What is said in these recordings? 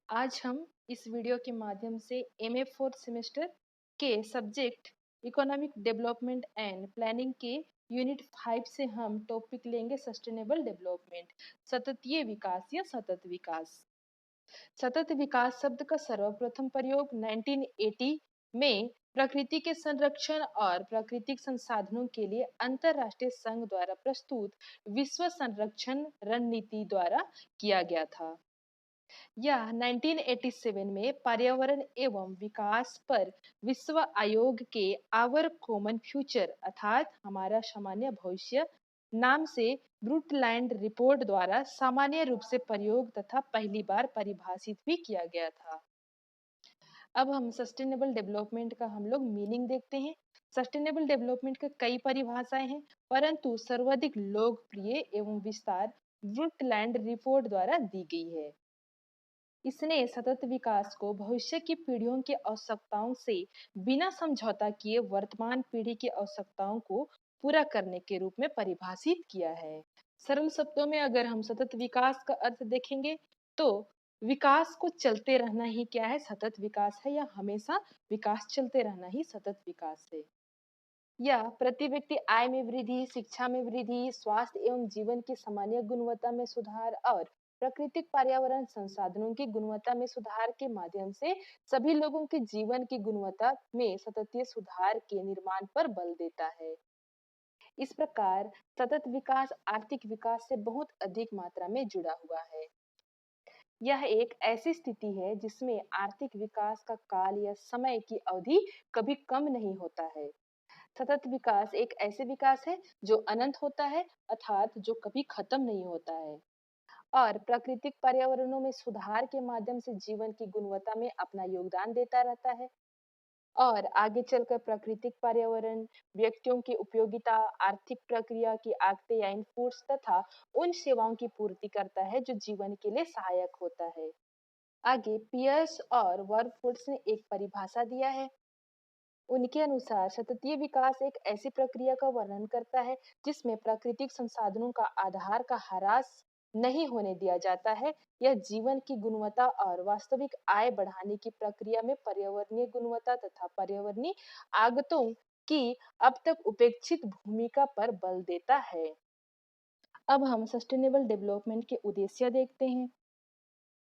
आज हम इस वीडियो के माध्यम से एमए फोर्थ सेमेस्टर के subject economic development and planning के यूनिट 5 से हम टॉपिक लेंगे सस्टेनेबल डेवलपमेंट, सततीय विकास या सतत विकास। सतत विकास शब्द का सर्वप्रथम प्रयोग 1980 में प्रकृति के संरक्षण और प्राकृतिक संसाधनों के लिए अंतरराष्ट्रीय संघ द्वारा प्रस्तुत विश्व संरक्षण रणनीति द्वारा किया गया था। यह 1987 में पर्यावरण एवं विकास पर विश्व आयोग के आवर कॉमन फ्यूचर अर्थात हमारा सामान्य भविष्य नाम से ब्रुटलैंड रिपोर्ट द्वारा सामान्य रूप से प्रयोग तथा पहली बार परिभाषित भी किया गया था। अब हम सस्टेनेबल डेवलपमेंट का हम लोग मीनिंग देखते हैं। सस्टेनेबल डेवलपमेंट के कई परिभाषाएं हैं, परंतु सर्वाधिक लोकप्रिय एवं विस्तार ब्रुटलैंड रिपोर्ट द्वारा दी गई है। इसने सतत विकास को भविष्य की पीढ़ियों की आवश्यकताओं से बिना समझौता किए वर्तमान पीढ़ी की आवश्यकताओं को पूरा करने के रूप में परिभाषित किया है। सरल शब्दों में अगर हम सतत विकास का अर्थ देखेंगे तो विकास को चलते रहना ही क्या है, सतत विकास है, या हमेशा विकास चलते रहना ही सतत विकास है। या प्रति व्यक्ति आय में वृद्धि, शिक्षा में वृद्धि, स्वास्थ्य एवं जीवन की सामान्य गुणवत्ता में सुधार और प्राकृतिक पर्यावरण संसाधनों की गुणवत्ता में सुधार के माध्यम से सभी लोगों के जीवन की गुणवत्ता में सतत सुधार के निर्माण पर बल देता है। इस प्रकार सतत विकास आर्थिक विकास से बहुत अधिक मात्रा में जुड़ा हुआ है। यह एक ऐसी स्थिति है जिसमें आर्थिक विकास का काल या समय की अवधि कभी कम नहीं होता है। सतत विकास एक ऐसे विकास है जो अनंत होता है, अर्थात जो कभी खत्म नहीं होता है और प्राकृतिक पर्यावरणों में सुधार के माध्यम से जीवन की गुणवत्ता में अपना योगदान देता रहता है। और आगे चलकर प्राकृतिक पर्यावरण व्यक्तियों की उपयोगिता, आर्थिक प्रक्रिया की आगते या इनपुट्स तथा उन सेवाओं की पूर्ति करता है जो जीवन के लिए सहायक होता है। आगे पियर्स और वर्कफोर्स ने एक परिभाषा दिया है। उनके अनुसार सततीय विकास एक ऐसी प्रक्रिया का वर्णन करता है जिसमें प्राकृतिक संसाधनों का आधार का ह्रास नहीं होने दिया जाता है। यह जीवन की गुणवत्ता और वास्तविक आय बढ़ाने की प्रक्रिया में पर्यावरणीय गुणवत्ता तथा पर्यावरणीय आगतों की अब तक उपेक्षित भूमिका पर बल देता है। अब हम सस्टेनेबल डेवलपमेंट के उद्देश्य देखते हैं।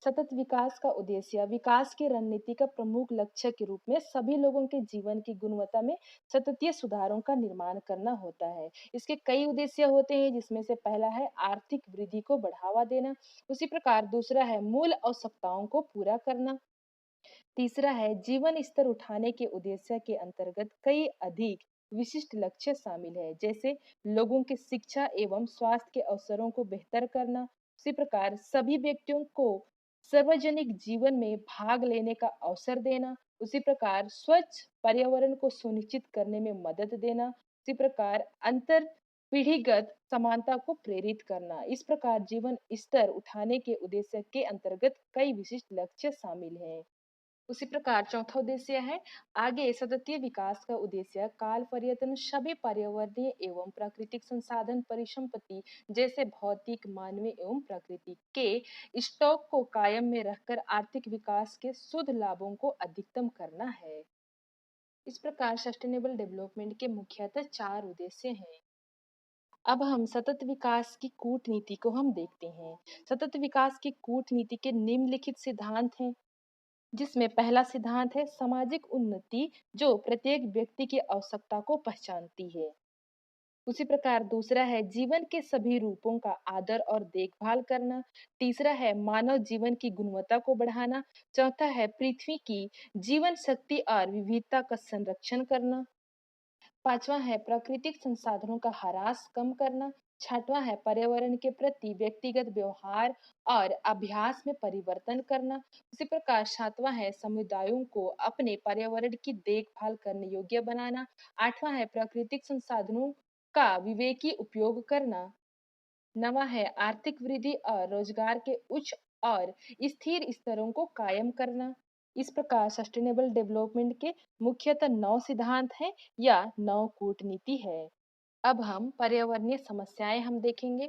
सतत विकास का उद्देश्य विकास की रणनीति का प्रमुख लक्ष्य के रूप में सभी लोगों के जीवन की गुणवत्ता में सततीय सुधारों का निर्माण करना होता है। इसके कई उद्देश्य होते हैं, जिसमें से पहला है आर्थिक वृद्धि को बढ़ावा देना, उसी प्रकार दूसरा है मूल आवश्यकताओं को पूरा करना, तीसरा है जीवन स्तर उठाने के उद्देश्य के अंतर्गत कई अधिक विशिष्ट लक्ष्य शामिल है, जैसे लोगों की शिक्षा एवं स्वास्थ्य के अवसरों को बेहतर करना, उसी प्रकार सभी व्यक्तियों को सार्वजनिक जीवन में भाग लेने का अवसर देना, उसी प्रकार स्वच्छ पर्यावरण को सुनिश्चित करने में मदद देना, उसी प्रकार अंतर पीढ़ीगत समानता को प्रेरित करना। इस प्रकार जीवन स्तर उठाने के उद्देश्य के अंतर्गत कई विशिष्ट लक्ष्य शामिल हैं। उसी प्रकार चौथा उद्देश्य है आगे सततीय विकास का उद्देश्य काल पर्यटन सभी पर्यावरणीय एवं प्राकृतिक संसाधन परिसंपत्ति जैसे भौतिक, मानवीय एवं प्राकृतिक के स्टॉक को कायम में रखकर आर्थिक विकास के शुद्ध लाभों को अधिकतम करना है। इस प्रकार सस्टेनेबल डेवलपमेंट के मुख्यतः चार उद्देश्य हैं। अब हम सतत विकास की कूटनीति को हम देखते हैं। सतत विकास की कूटनीति के निम्नलिखित सिद्धांत हैं, जिसमें पहला सिद्धांत है सामाजिक उन्नति, जो प्रत्येक व्यक्ति की आवश्यकता को पहचानती है। उसी प्रकार दूसरा है जीवन के सभी रूपों का आदर और देखभाल करना, तीसरा है मानव जीवन की गुणवत्ता को बढ़ाना, चौथा है पृथ्वी की जीवन शक्ति और विविधता का संरक्षण करना, पांचवा है प्राकृतिक संसाधनों का ह्रास कम करना, छठवां है पर्यावरण के प्रति व्यक्तिगत व्यवहार और अभ्यास में परिवर्तन करना, उसी प्रकार सातवां है समुदायों को अपने पर्यावरण की देखभाल करने योग्य बनाना, आठवां है प्राकृतिक संसाधनों का विवेकी उपयोग करना, नवा है आर्थिक वृद्धि और रोजगार के उच्च और स्थिर स्तरों को कायम करना। इस प्रकार सस्टेनेबल डेवलपमेंट के मुख्यतः 9 सिद्धांत हैं या 9 कूटनीति है। अब हम पर्यावरणीय समस्याएं हम देखेंगे।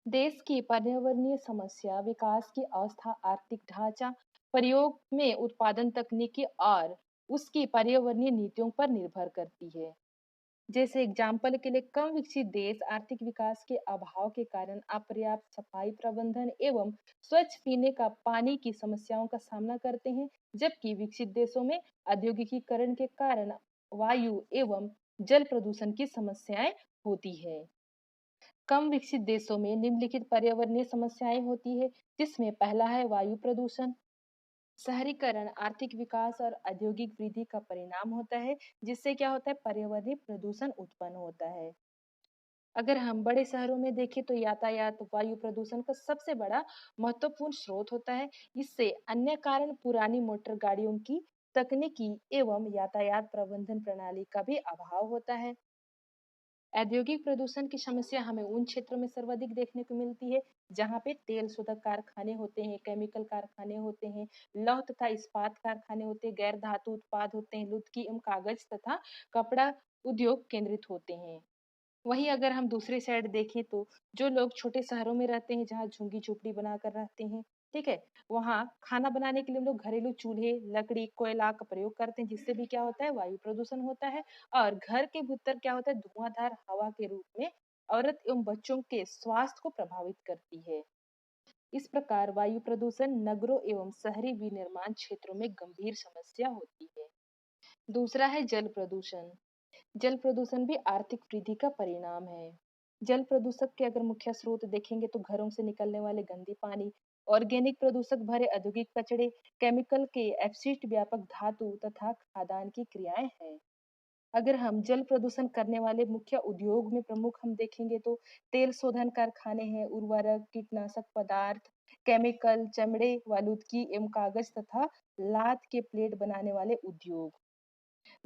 देश की पर्यावरणीय समस्या विकास की अवस्था, आर्थिक ढांचा, प्रयोग में उत्पादन तकनीकी और उसकी पर्यावरणीय नीतियों पर निर्भर करती है। जैसे एग्जाम्पल के लिए कम विकसित देश आर्थिक विकास के अभाव के कारण अपर्याप्त सफाई प्रबंधन एवं स्वच्छ पीने का पानी की समस्याओं का सामना करते हैं, जबकि विकसित देशों में औद्योगिकीकरण के कारण वायु एवं जल प्रदूषण की समस्याएं होती है। कम विकसित देशों में निम्नलिखित पर्यावरणीय समस्याएं होती है, जिसमें पहला है वायु प्रदूषण। शहरीकरण आर्थिक विकास और औद्योगिक वृद्धि का परिणाम होता है, जिससे क्या होता है, पर्यावरणीय प्रदूषण उत्पन्न होता है। अगर हम बड़े शहरों में देखें तो यातायात वायु प्रदूषण का सबसे बड़ा महत्वपूर्ण स्रोत होता है। इससे अन्य कारण पुरानी मोटर गाड़ियों की तकनीकी एवं यातायात प्रबंधन प्रणाली का भी अभाव होता है। औद्योगिक प्रदूषण की समस्या हमें उन क्षेत्रों में सर्वाधिक देखने को मिलती है जहाँ पे तेल शोधक कारखाने होते हैं, केमिकल कारखाने होते हैं, लौह तथा इस्पात कारखाने होते हैं, गैर धातु उत्पाद होते हैं, लुत्की एवं कागज तथा कपड़ा उद्योग केंद्रित होते हैं। वहीं अगर हम दूसरी साइड देखें तो जो लोग छोटे शहरों में रहते हैं, जहाँ झुग्गी झोपड़ी बनाकर रहते हैं, ठीक है, वहाँ खाना बनाने के लिए हम लोग घरेलू चूल्हे, लकड़ी, कोयला का प्रयोग करते हैं, जिससे भी क्या होता है, वायु प्रदूषण होता है। और घर के भीतर क्या होता है, धुआंधार हवा के रूप में औरत एवं बच्चों के स्वास्थ्य को प्रभावित करती है। इस प्रकार वायु प्रदूषण नगरों एवं शहरी विनिर्माण क्षेत्रों में गंभीर समस्या होती है। दूसरा है जल प्रदूषण। जल प्रदूषण भी आर्थिक वृद्धि का परिणाम है। जल प्रदूषक के अगर मुख्य स्रोत देखेंगे तो घरों से निकलने वाले गंदे पानी, ऑर्गेनिक प्रदूषक भरे औद्योगिक कचरे, केमिकल के अपशिष्ट, व्यापक धातु तथा खादान की क्रियाएं हैं। अगर हम जल प्रदूषण करने वाले मुख्य उद्योग में प्रमुख हम देखेंगे तो तेल शोधन कारखाने हैं, उर्वरक, कीटनाशक पदार्थ, केमिकल, चमड़े, वालुदगी एवं कागज तथा लात के प्लेट बनाने वाले उद्योग।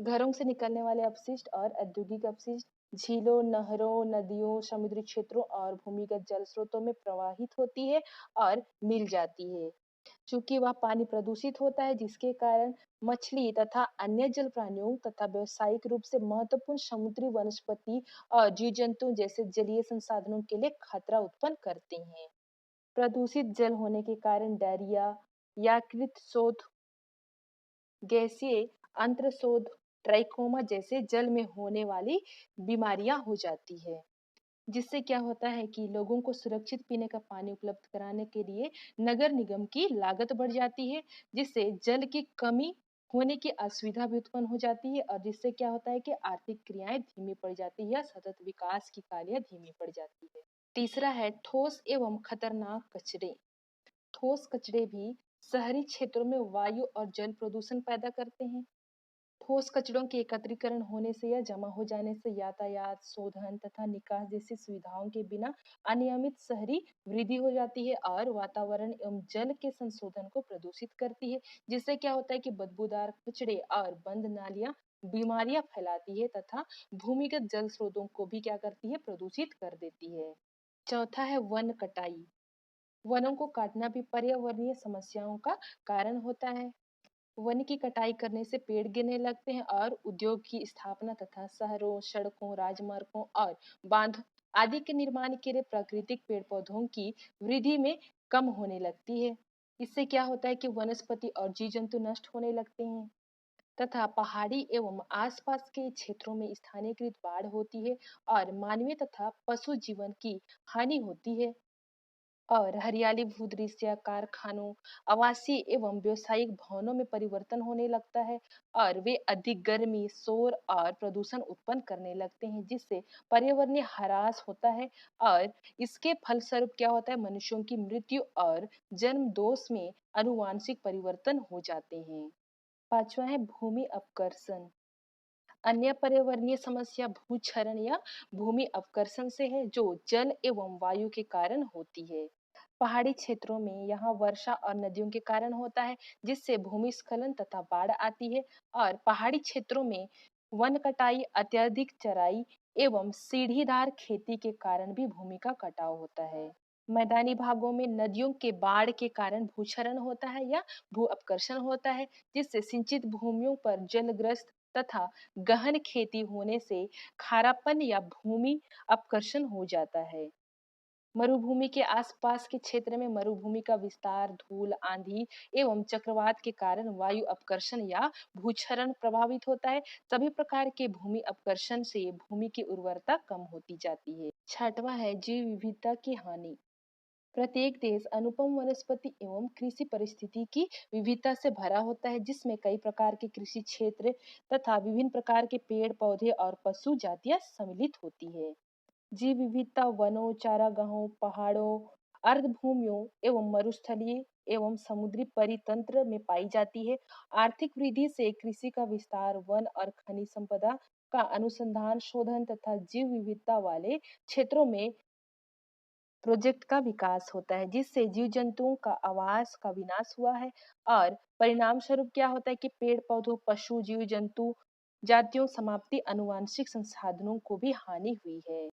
घरों से निकलने वाले अपशिष्ट और औद्योगिक अपशिष्ट झीलों, नहरों, नदियों, समुद्री क्षेत्रों और भूमिगत जल स्रोतों में प्रवाहित होती है और मिल जाती है। चूंकि वह पानी प्रदूषित होता है, जिसके कारण मछली तथा अन्य जल प्राणियों तथा व्यावसायिक रूप से महत्वपूर्ण समुद्री वनस्पति और जीव जंतु जैसे जलीय संसाधनों के लिए खतरा उत्पन्न करते हैं। प्रदूषित जल होने के कारण डायरिया, यकृत शोथ, गैसीय अंत्रशोथ, ट्राइकोमा जैसे जल में होने वाली बीमारियां हो जाती है। जिससे क्या होता है कि लोगों को सुरक्षित पीने का पानी उपलब्ध कराने के लिए नगर निगम की लागत बढ़ जाती है, जिससे जल की कमी होने की असुविधा भी उत्पन्न हो जाती है, और जिससे क्या होता है कि आर्थिक क्रियाएं धीमी पड़ जाती है, सतत विकास की कार्य धीमी पड़ जाती है। तीसरा है ठोस एवं खतरनाक कचरे। ठोस कचरे भी शहरी क्षेत्रों में वायु और जल प्रदूषण पैदा करते हैं। ठोस कचड़ों के एकत्रीकरण होने से या जमा हो जाने से यातायात, शोधन तथा निकास जैसी सुविधाओं के बिना अनियमित शहरी वृद्धि हो जाती है और वातावरण एवं जल के संशोधन को प्रदूषित करती है, जिससे क्या होता है कि बदबूदार कचड़े और बंद नालियां बीमारियां फैलाती है तथा भूमिगत जल स्रोतों को भी क्या करती है, प्रदूषित कर देती है। चौथा है वन कटाई। वनों को काटना भी पर्यावरणीय समस्याओं का कारण होता है। वन की कटाई करने से पेड़ गिरने लगते हैं और उद्योग की स्थापना तथा शहरों, सड़कों, राजमार्गों और बांध आदि के निर्माण के लिए प्राकृतिक पेड़ पौधों की वृद्धि में कम होने लगती है। इससे क्या होता है कि वनस्पति और जीव जंतु नष्ट होने लगते हैं तथा पहाड़ी एवं आसपास के क्षेत्रों में स्थानीयकृत बाढ़ होती है और मानवीय तथा पशु जीवन की हानि होती है। और हरियाली भूदृश्य, कारखानों, आवासीय एवं व्यावसायिक भवनों में परिवर्तन होने लगता है और वे अधिक गर्मी, शोर और प्रदूषण उत्पन्न करने लगते हैं, जिससे पर्यावरणीय ह्रास होता है और इसके फलस्वरूप क्या होता है, मनुष्यों की मृत्यु और जन्म दोष में अनुवांशिक परिवर्तन हो जाते हैं। पांचवा है भूमि अपकर्षण। अन्य पर्यावरणीय समस्या भूक्षरण या भूमि अपकर्षण से है, जो जल एवं वायु के कारण होती है। पहाड़ी क्षेत्रों में यहाँ वर्षा और नदियों के कारण होता है, जिससे भूमिस्खलन तथा बाढ़ आती है। और पहाड़ी क्षेत्रों में वन कटाई, अत्यधिक चराई एवं सीढ़ीदार खेती के कारण भी भूमि का कटाव होता है। मैदानी भागों में नदियों के बाढ़ के कारण भूक्षरण होता है या भू अपकर्षण होता है, जिससे सिंचित भूमियों पर जलग्रस्त तथा गहन खेती होने से खारापन या भूमि अपकर्षण हो जाता है। मरुभूमि के आसपास के क्षेत्र में मरुभूमि का विस्तार, धूल, आंधी एवं चक्रवात के कारण वायु अपकर्षण या भूक्षरण प्रभावित होता है। सभी प्रकार के भूमि अपकर्षण से भूमि की उर्वरता कम होती जाती है। छठवां है जीव विविधता की हानि। प्रत्येक देश अनुपम वनस्पति एवं कृषि परिस्थिति की विविधता से भरा होता है, जिसमें कई प्रकार के कृषि क्षेत्र तथा विभिन्न प्रकार के पेड़ पौधे और पशु जातियां सम्मिलित होती है। जीव विविधता वनों, चारागाहों, पहाड़ों, अर्धभूमियों एवं मरुस्थलीय एवं समुद्री परितंत्र में पाई जाती है। आर्थिक वृद्धि से कृषि का विस्तार, वन और खनिज संपदा का अनुसंधान, शोधन तथा जीव विविधता वाले क्षेत्रों में प्रोजेक्ट का विकास होता है, जिससे जीव जंतुओं का आवास का विनाश हुआ है और परिणाम स्वरूप क्या होता है कि पेड़ पौधों, पशु, जीव जंतु जातियों समाप्ति, अनुवांशिक संसाधनों को भी हानि हुई है।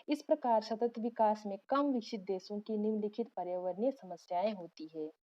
इस प्रकार सतत विकास में कम विकसित देशों की निम्नलिखित पर्यावरणीय समस्याएं होती है।